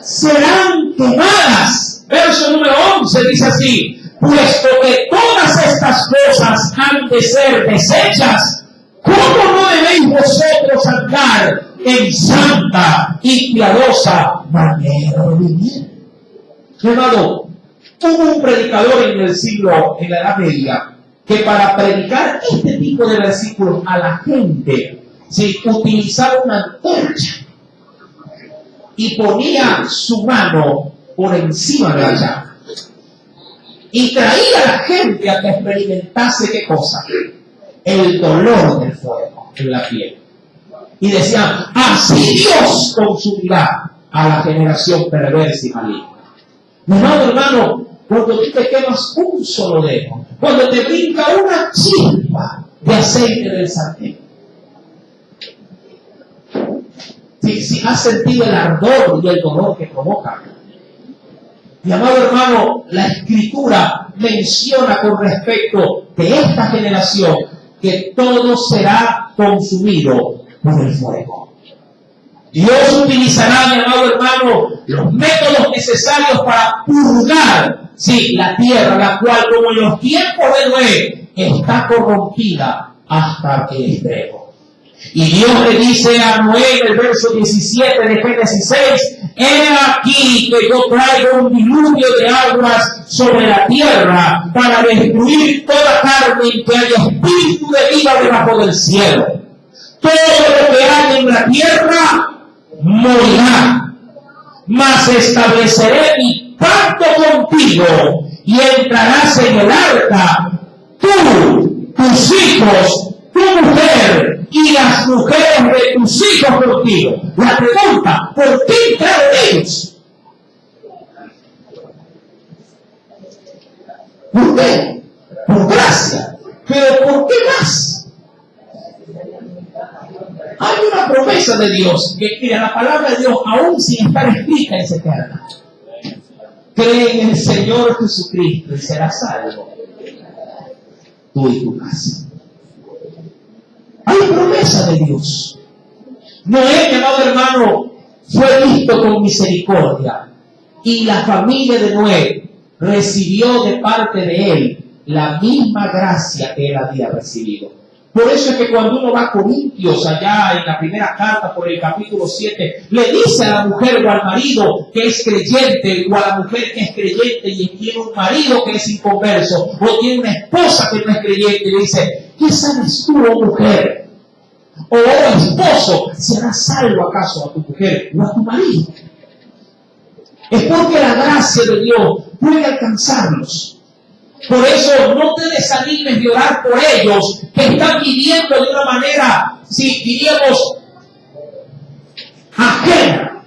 Serán quemadas. Verso número 11 dice así: puesto que todas estas cosas han de ser deshechas, ¿cómo no debéis vosotros andar en santa y piadosa manera de vivir? Mi amado, hubo un predicador en la Edad Media, que para predicar este tipo de versículos a la gente, se utilizaba una antorcha y ponía su mano por encima de la llama y traía a la gente a que experimentase ¿qué cosa? El dolor del fuego en la piel. Y decían: así Dios consumirá a la generación perversa y maligna. Mi amado hermano, cuando tú te quemas un solo dedo, cuando te brinca una chispa de aceite del sartén, si has sentido el ardor y el dolor que provoca. Mi amado hermano, la Escritura menciona con respecto de esta generación que todo será consumido por el fuego. Dios utilizará, mi amado hermano, los métodos necesarios para purgar, sí, la tierra, la cual, como en los tiempos de Noé, está corrompida hasta el extremo. Y Dios le dice a Noé en el verso 17 de Génesis 6, he aquí que yo traigo un diluvio de aguas sobre la tierra para destruir toda carne y que haya espíritu de vida debajo del cielo. Todo lo que hay en la tierra morirá, mas estableceré mi pacto contigo y entrarás en el arca, tú, tus hijos, tu mujer y las mujeres de tus hijos contigo. La pregunta, ¿por qué entraron ellos? ¿Por qué? Por gracia. ¿Pero por qué más? Hay una promesa de Dios, que la palabra de Dios, aún sin estar escrita, es eterna. Cree en el Señor Jesucristo y serás salvo, tú y tu casa. Hay promesa de Dios. Noé, mi amado hermano, fue visto con misericordia, y la familia de Noé recibió de parte de él la misma gracia que él había recibido. Por eso es que cuando uno va a Corintios, allá en la primera carta, por el capítulo 7, le dice a la mujer o al marido que es creyente, o a la mujer que es creyente y tiene un marido que es inconverso, o tiene una esposa que no es creyente, y le dice, ¿qué sabes tú, oh mujer? O oh esposo, ¿serás salvo acaso a tu mujer o a tu marido? Es porque la gracia de Dios puede alcanzarlos. Por eso no te desanimes de orar por ellos que están viviendo de una manera, si diríamos, ajena,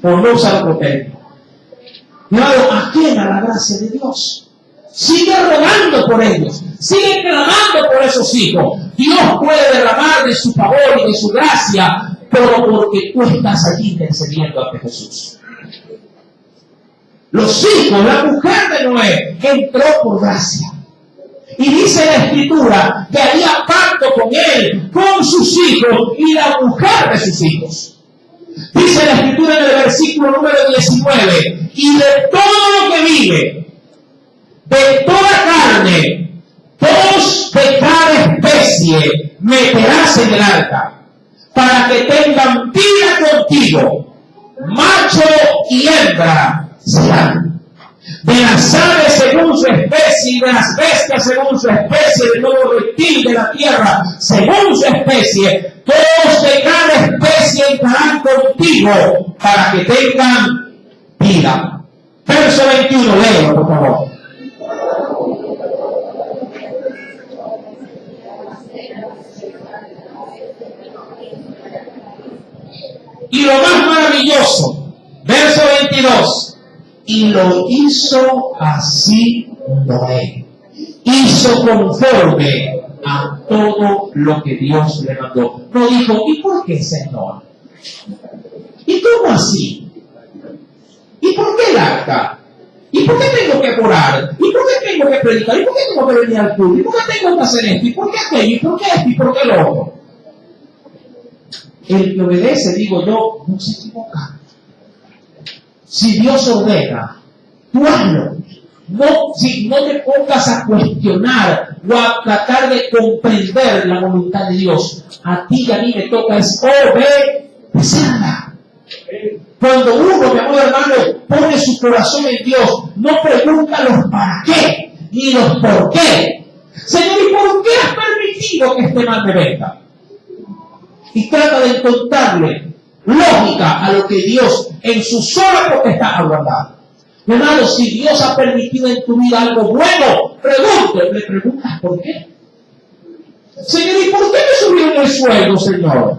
por no usar otro término. Claro, ajena a la gracia de Dios. Sigue rogando por ellos, sigue clamando por esos hijos. Dios puede derramar de su favor y de su gracia, pero porque tú estás allí intercediendo ante Jesús. Los hijos, la mujer de Noé, entró por gracia. Y dice la Escritura que había pacto con él, con sus hijos y la mujer de sus hijos. Dice la Escritura en el versículo número 19, y de todo lo que vive, de toda carne, dos de cada especie meterás en el arca, para que tengan vida contigo, macho y hembra serán. De las aves según su especie, y de las bestias según su especie, de todo reptil de la tierra según su especie, todos de cada especie entrarán contigo para que tengan vida. Verso 21, léelo por favor. Y lo más maravilloso, verso 22, y lo hizo así Noé. Hizo conforme a todo lo que Dios le mandó. No dijo, ¿y por qué, Señor? ¿Y cómo así? ¿Y por qué el arca? ¿Y por qué tengo que orar? ¿Y por qué tengo que predicar? ¿Y por qué tengo que venir al culto? ¿Y por qué tengo que hacer esto? ¿Y por qué aquello? ¿Y por qué esto? ¿Y por qué lo otro? El que obedece, digo yo, no se equivoca. Si Dios ordena, tú hazlo. No te pongas a cuestionar o a tratar de comprender la voluntad de Dios. A ti y a mí me toca es obedecerla. Cuando uno, mi amor hermano, pone su corazón en Dios, no pregunta los para qué, ni los por qué. Señor, ¿y por qué has permitido que este mal me venga? Y trata de encontrarle lógica a lo que Dios en su sola potestad ha guardado. Hermano, si Dios ha permitido en tu vida algo bueno, le preguntas por qué. Señor, ¿y por qué me subieron el sueldo, Señor?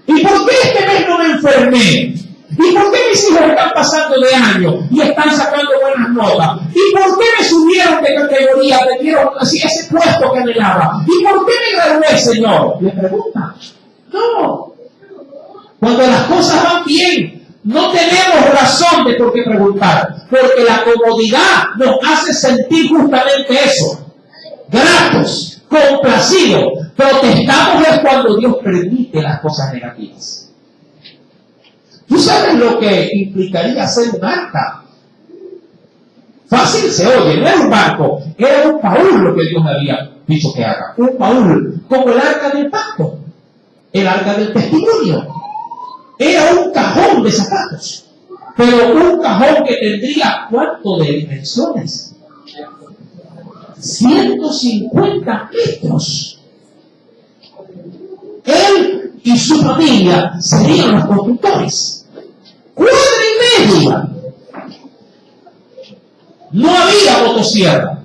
¿Y por qué este mes no me enfermé? ¿Y por qué mis hijos están pasando de año y están sacando buenas notas? ¿Y por qué me subieron de categoría, me dieron así ese puesto que anhelaba? ¿Y por qué me gradué, Señor? Le pregunta. No. Cuando las cosas van bien, no tenemos razón de por qué preguntar, porque la comodidad nos hace sentir justamente eso. Gratos, complacidos. Protestamos es cuando Dios permite las cosas negativas. ¿Tú sabes lo que implicaría hacer un arca? Fácil se oye, no era un barco, era un baúl lo que Dios había dicho que haga. Un baúl, como el arca del pacto. el arca del testimonio. Era un cajón de zapatos, pero un cajón que tendría ¿cuánto de dimensiones? 150 metros. Él y su familia serían los constructores. 1,5 cuadras. No había motosierra.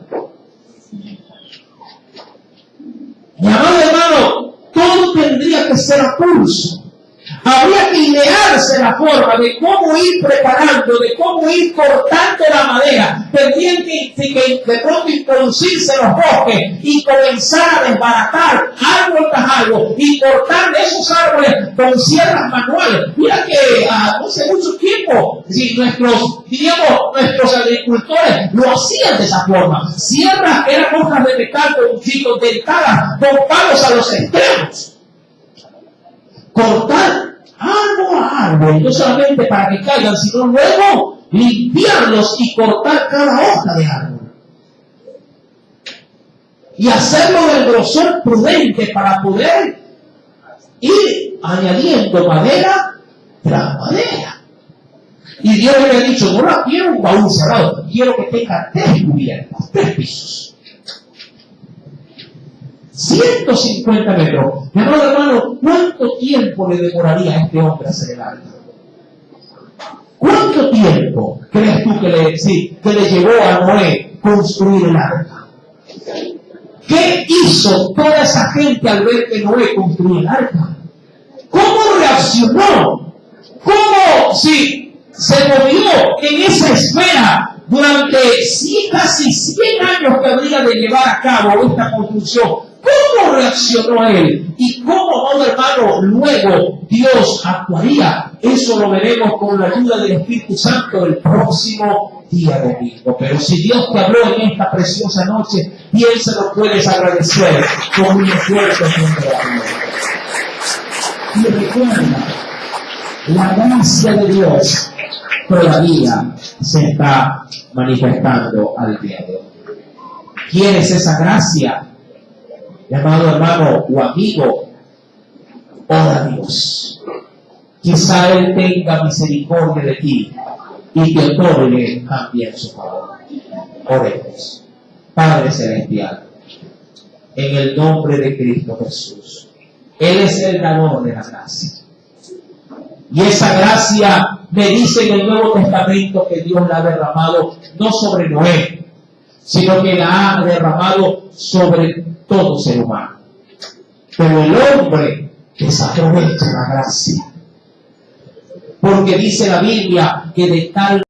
Mi amado hermano, todo tendría que ser a pulso. Habría que idearse la forma de cómo ir preparando, de cómo ir cortando la madera. Tendrían que de pronto introducirse los bosques y comenzar a desbaratar árbol tras árbol y cortar esos árboles con sierras manuales. Mira que hace mucho tiempo, si nuestros agricultores lo hacían de esa forma. Sierras que eran hojas de metal con cuchillos dentadas, con palos a los extremos. Cortar árbol a árbol, no solamente para que caigan, sino luego limpiarlos y cortar cada hoja de árbol. Y hacerlo del grosor prudente para poder ir añadiendo madera tras madera. Y Dios le ha dicho, no la quiero un baúl cerrado, quiero que tenga 3 cubiertas, 3 pisos. 150 metros. Mi amado hermano, ¿cuánto tiempo le demoraría a este hombre hacer el arca? ¿Cuánto tiempo crees tú que le llevó a Noé construir el arca? ¿Qué hizo toda esa gente al ver que Noé construyó el arca? ¿Cómo reaccionó? ¿Cómo se movió en esa esfera durante casi 100 años que habría de llevar a cabo esta construcción? ¿Cómo reaccionó él? ¿Y cómo, amado hermano, luego Dios actuaría? Eso lo veremos con la ayuda del Espíritu Santo el próximo día domingo. Pero si Dios te habló en esta preciosa noche, piénsalo, puedes agradecer con un esfuerzo frente a Dios. Y recuerda, la gracia de Dios todavía se está manifestando al día de hoy. ¿Quieres esa gracia? Llamado hermano o amigo, ora a Dios. Quizá Él tenga misericordia de ti y te otorgue también su favor. Oremos. Padre Celestial, en el nombre de Cristo Jesús, Él es el dador de la gracia. Y esa gracia me dice en el Nuevo Testamento que Dios la ha derramado no sobre Noé, sino que la ha derramado sobre todo ser humano. Pero el hombre desaprovecha la gracia. Porque dice la Biblia que de tal